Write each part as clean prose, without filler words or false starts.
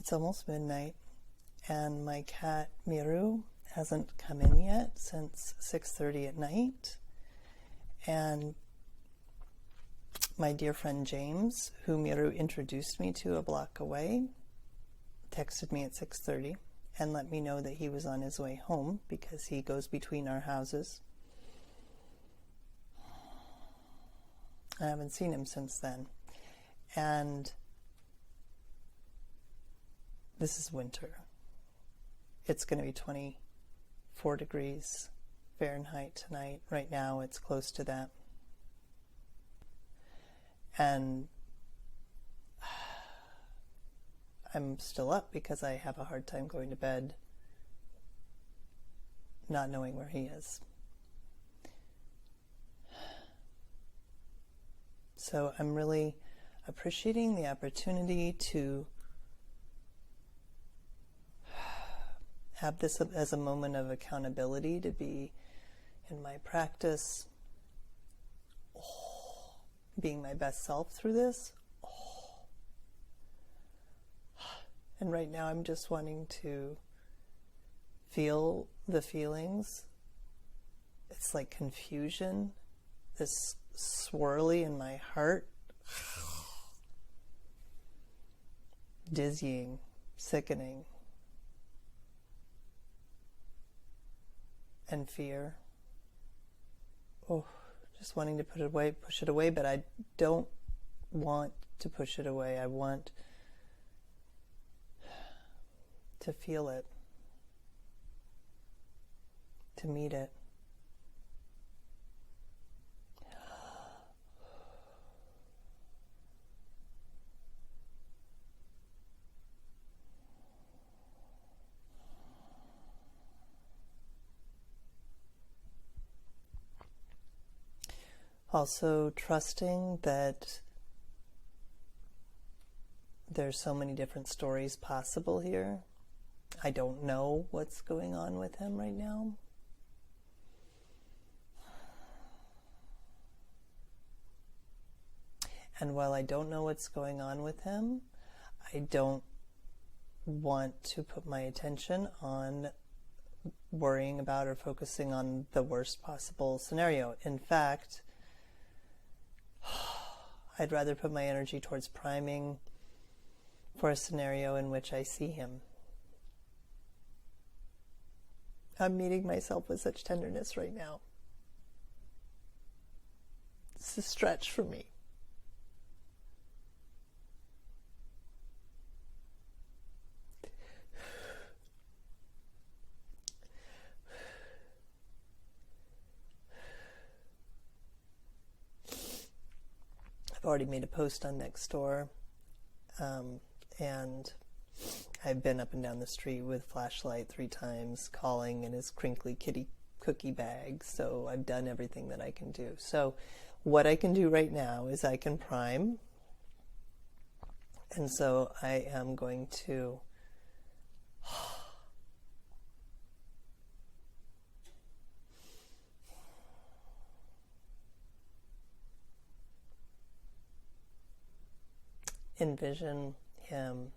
It's almost midnight, and my cat Miru hasn't come in yet since 6:30 at night. And my dear friend James, who Miru introduced me to a block away, texted me at 6:30 and let me know that he was on his way home because he goes between our houses. I haven't seen him since then. And this is winter. It's going to be 24 degrees Fahrenheit tonight. Right now it's close to that. And I'm still up because I have a hard time going to bed not knowing where he is. So I'm really appreciating the opportunity to have this as a moment of accountability, to be in my practice, being my best self through this. And right now I'm just wanting to feel the feelings. It's like confusion, this swirly in my heart, dizzying, sickening, and fear. Just wanting to push it away, but I don't want to push it away. I want to feel it, to meet it. Also trusting that there's so many different stories possible here. I don't know what's going on with him right now. And while I don't know what's going on with him, I don't want to put my attention on worrying about or focusing on the worst possible scenario. In fact, I'd rather put my energy towards priming for a scenario in which I see him. I'm meeting myself with such tenderness right now. It's a stretch for me. I've already made a post on Nextdoor, and I've been up and down the street with flashlight 3 times, calling in his crinkly kitty cookie bag. So I've done everything that I can do. So what I can do right now is I can prime. And so I am going to envision him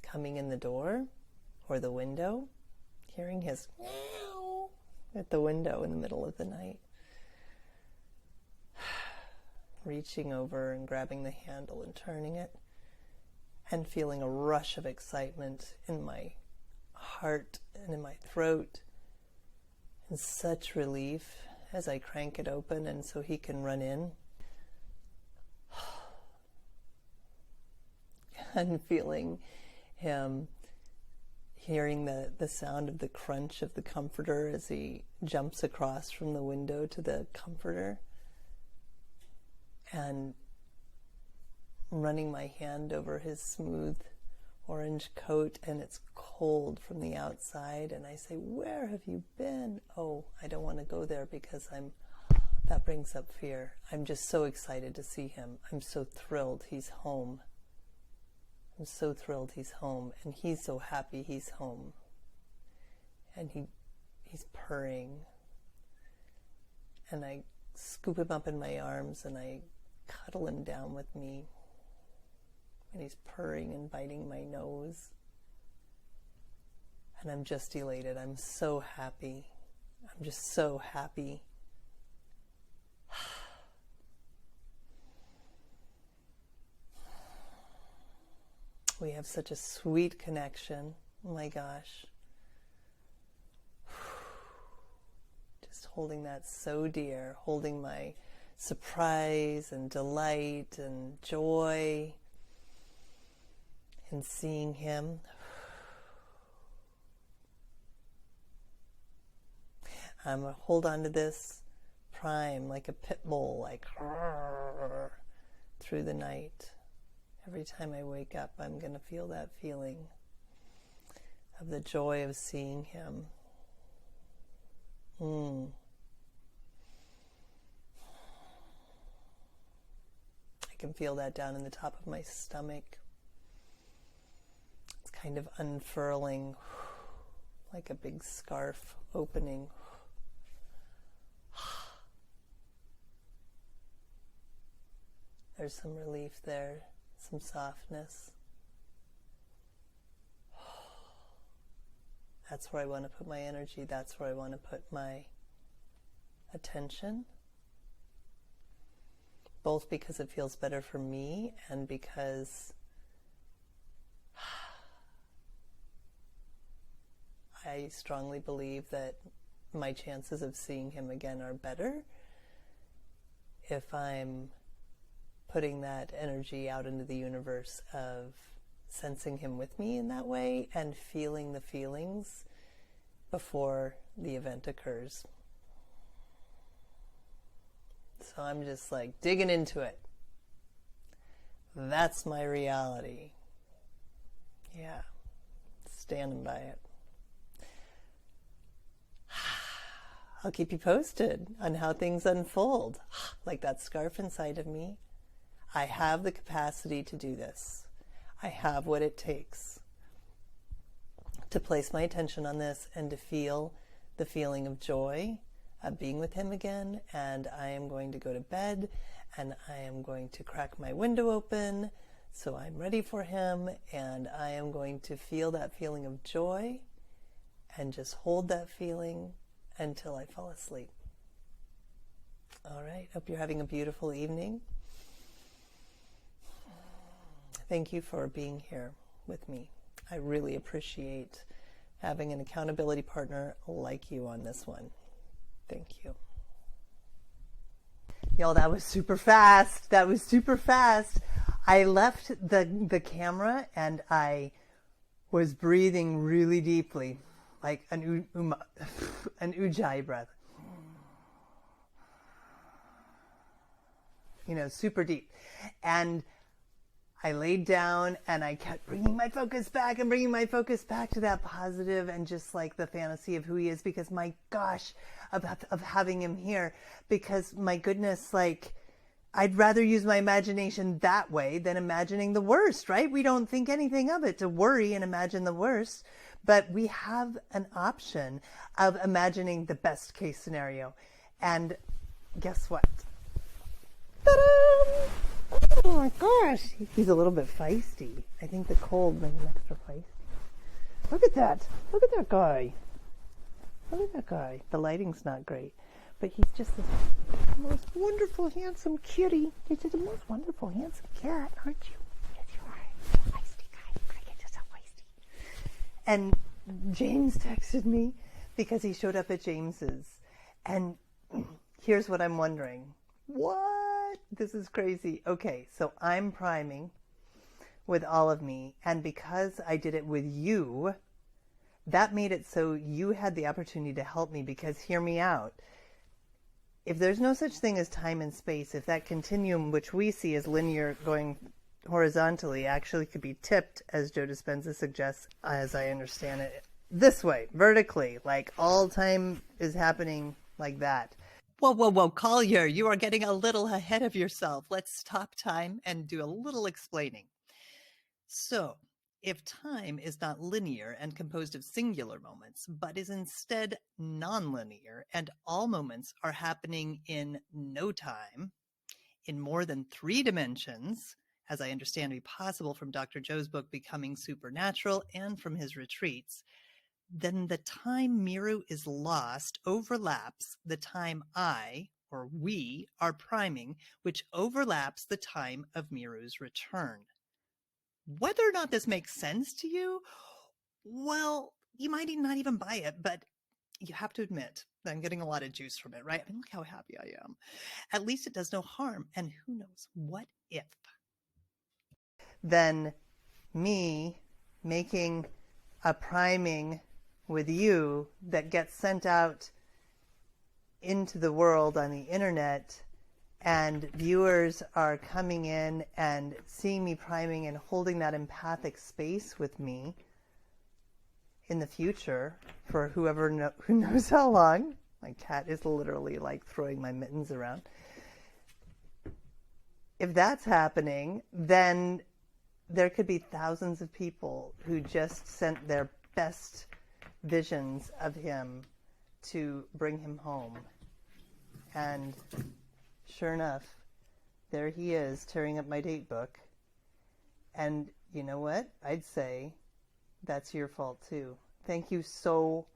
coming in the door or the window, hearing his meow at the window in the middle of the night, reaching over and grabbing the handle and turning it, and feeling a rush of excitement in my heart and in my throat, and such relief as I crank it open and so he can run in. And feeling him, hearing the sound of the crunch of the comforter as he jumps across from the window to the comforter, and running my hand over his smooth orange coat, and it's cold from the outside, and I say, "Where have you been?" Oh, I don't want to go there because that brings up fear. I'm just so excited to see him. I'm so thrilled he's home. I'm so thrilled he's home, and he's so happy he's home. And he's purring. And I scoop him up in my arms and I cuddle him down with me. And he's purring and biting my nose. And I'm just elated. I'm so happy. I'm just so happy. We have such a sweet connection. Oh my gosh. Just holding that so dear, holding my surprise and delight and joy in seeing him. I'm going to hold on to this prime like a pit bull, like through the night. Every time I wake up, I'm going to feel that feeling of the joy of seeing him. I can feel that down in the top of my stomach. It's kind of unfurling, like a big scarf opening. There's some relief there, some softness. That's where I want to put my energy. That's where I want to put my attention. Both because it feels better for me and because I strongly believe that my chances of seeing him again are better if I'm putting that energy out into the universe of sensing him with me in that way and feeling the feelings before the event occurs. So I'm just like digging into it. That's my reality. Yeah, standing by it. I'll keep you posted on how things unfold. Like that scarf inside of me. I have the capacity to do this. I have what it takes to place my attention on this and to feel the feeling of joy of being with him again. And I am going to go to bed and I am going to crack my window open so I'm ready for him, and I am going to feel that feeling of joy and just hold that feeling until I fall asleep. All right, hope you're having a beautiful evening. Thank you for being here with me. I really appreciate having an accountability partner like you on this one. Thank you. Y'all, that was super fast. That was super fast. I left the camera and I was breathing really deeply, like an ujjayi breath. You know, super deep. And I laid down and I kept bringing my focus back and bringing my focus back to that positive and just like the fantasy of who he is, because my gosh, of having him here, because my goodness, like I'd rather use my imagination that way than imagining the worst, right? We don't think anything of it to worry and imagine the worst, but we have an option of imagining the best case scenario. And guess what? Ta-da! Oh my gosh, he's a little bit feisty. I think the cold made him extra feisty. Look at that. Look at that guy. Look at that guy. The lighting's not great, but he's just the most wonderful, handsome kitty. He's just the most wonderful, handsome cat, aren't you? Yes, you are. Feisty guy. I get just so feisty. And James texted me because he showed up at James's. And here's what I'm wondering. What? This is crazy. Okay, so I'm priming with all of me, and because I did it with you, that made it so you had the opportunity to help me, because hear me out. If there's no such thing as time and space, if that continuum which we see as linear going horizontally actually could be tipped, as Joe Dispenza suggests, as I understand it, this way, vertically, like all time is happening like that. Whoa, Collier, you are getting a little ahead of yourself. Let's stop time and do a little explaining. So, if time is not linear and composed of singular moments, but is instead nonlinear, and all moments are happening in no time, in more than 3 dimensions, as I understand to be possible from Dr. Joe's book, Becoming Supernatural, and from his retreats, then the time Miru is lost overlaps the time I, or we, are priming, which overlaps the time of Miru's return. Whether or not this makes sense to you, well, you might not even buy it, but you have to admit that I'm getting a lot of juice from it, right? I mean, look how happy I am. At least it does no harm, and who knows, what if? Then me making a priming with you that gets sent out into the world on the internet, and viewers are coming in and seeing me priming and holding that empathic space with me in the future for who knows how long. My cat is literally like throwing my mittens around. If that's happening, then there could be thousands of people who just sent their best visions of him to bring him home. And sure enough, there he is tearing up my date book. And you know what? I'd say that's your fault too. Thank you so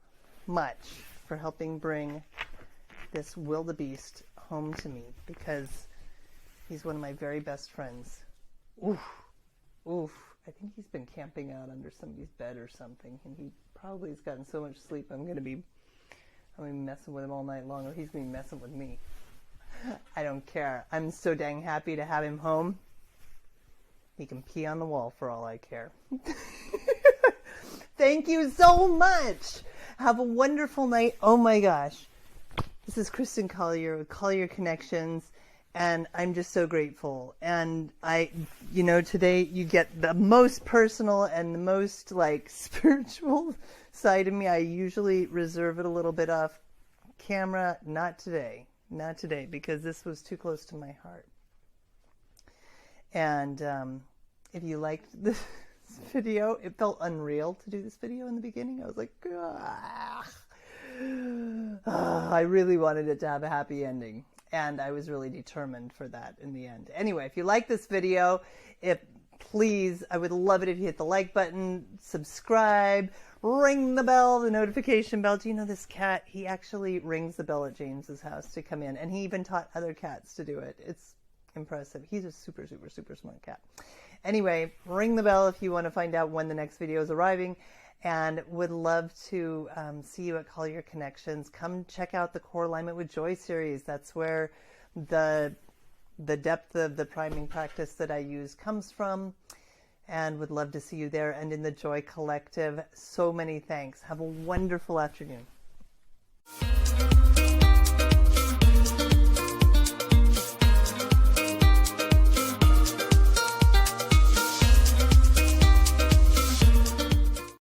much for helping bring this wildebeest home to me, because he's one of my very best friends. Oof. I think he's been camping out under somebody's bed or something, and he probably has gotten so much sleep I'm gonna be messing with him all night long, or he's gonna be messing with me. I don't care. I'm so dang happy to have him home. He can pee on the wall for all I care. Thank you so much. Have a wonderful night. Oh my gosh. This is Kristin Collier with Collier Connections, and I'm just so grateful. And today you get the most personal and the most spiritual side of me. I usually reserve it a little bit off camera. Not today, because this was too close to my heart. And if you liked this video, it felt unreal to do this video in the beginning. I was like, I really wanted it to have a happy ending, and I was really determined for that in the end. Anyway, if you like this video, please, I would love it if you hit the like button, subscribe, ring the bell, the notification bell. Do you know this cat? He actually rings the bell at James's house to come in, and he even taught other cats to do it. It's impressive. He's a super, super, super smart cat. Anyway, ring the bell if you want to find out when the next video is arriving, and would love to see you at Collier Connections. Come check out the Core Alignment with Joy series. That's where the depth of the priming practice that I use comes from, and would love to see you there. And in the Joy Collective, so many thanks. Have a wonderful afternoon.